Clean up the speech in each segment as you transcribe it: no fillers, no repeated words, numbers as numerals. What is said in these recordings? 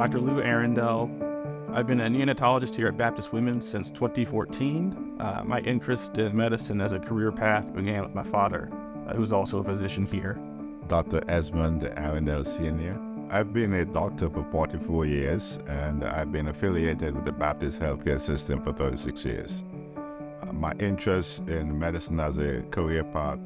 Dr. Lou Arrindell. I've been a neonatologist here at Baptist Women's since 2014. My interest in medicine as a career path began with my father, who was also a physician here. Dr. Esmond Arrindell Sr. I've been a doctor for 44 years, and I've been affiliated with the Baptist healthcare system for 36 years. My interest in medicine as a career path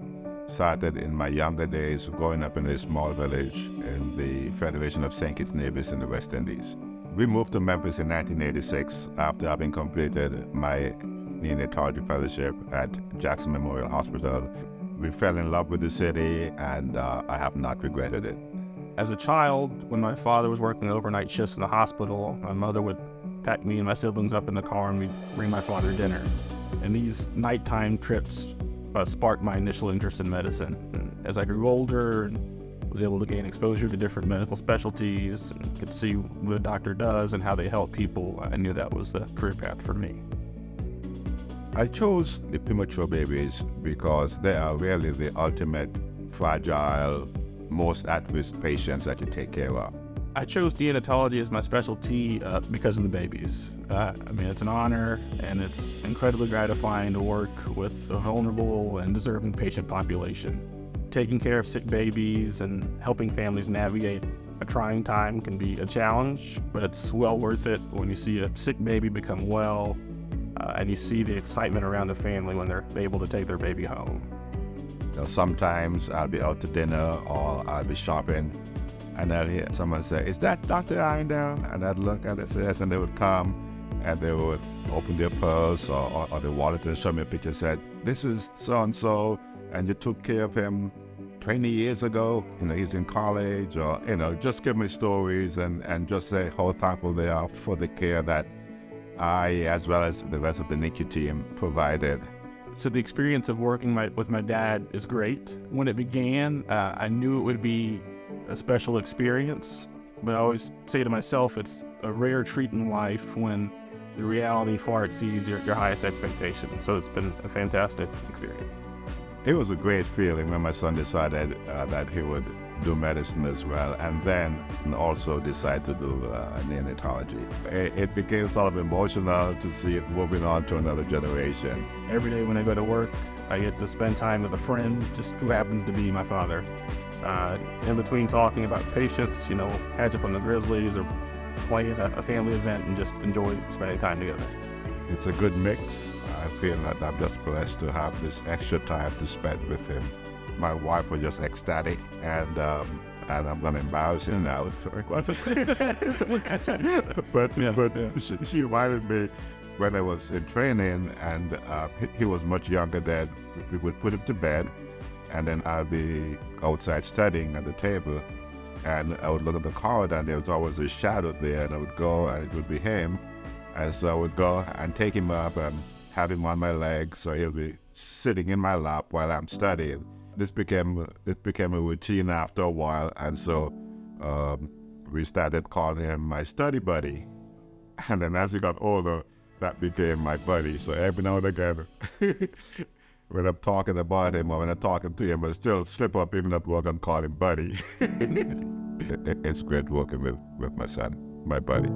started in my younger days growing up in a small village in the Federation of St. Kitts Nevis in the West Indies. We moved to Memphis in 1986 after having completed my neonatology fellowship at Jackson Memorial Hospital. We fell in love with the city, and I have not regretted it. As a child, when my father was working overnight shifts in the hospital, my mother would pack me and my siblings up in the car and we'd bring my father dinner. And these nighttime trips sparked my initial interest in medicine. And as I grew older and was able to gain exposure to different medical specialties and could see what a doctor does and how they help people, I knew that was the career path for me. I chose the premature babies because they are really the ultimate fragile, most at-risk patients that you take care of. I chose neonatology as my specialty because of the babies. It's an honor, and it's incredibly gratifying to work with a vulnerable and deserving patient population. Taking care of sick babies and helping families navigate a trying time can be a challenge, but it's well worth it when you see a sick baby become well, and you see the excitement around the family when they're able to take their baby home. Sometimes I'll be out to dinner or I'll be shopping, and I'll hear someone say, "Is that Dr. Arrindell?" And I'd look at it, yes, and they would come and they would open their purse or their wallet and show me a picture and said, "This is so-and-so, and you took care of him 20 years ago. He's in college," or, just give me stories and just say how thankful they are for the care that I, as well as the rest of the NICU team, provided. So the experience of working with my dad is great. When it began, I knew it would be a special experience, but I always say to myself, it's a rare treat in life when the reality far exceeds your highest expectation. So it's been a fantastic experience. It was a great feeling when my son decided that he would do medicine as well, and then also decide to do neonatology. It became sort of emotional to see it moving on to another generation. Every day when I go to work, I get to spend time with a friend, just who happens to be my father. In between talking about patients, catch up on the Grizzlies or play at a family event and just enjoy spending time together. It's a good mix. I feel that I'm just blessed to have this extra time to spend with him. My wife was just ecstatic, and I'm going to embarrass him now. But she reminded me when I was in training, and he was much younger then. We would put him to bed, and then I'll be outside studying at the table, and I would look at the corridor, and there was always a shadow there, and I would go, and it would be him. And so I would go and take him up and have him on my leg, so he'll be sitting in my lap while I'm studying. This became a routine after a while, and so we started calling him my study buddy. And then as he got older, that became my buddy. So every now and again, when I'm talking about him or when I'm talking to him, I still slip up even at work and call him buddy. It's great working with my son, my buddy.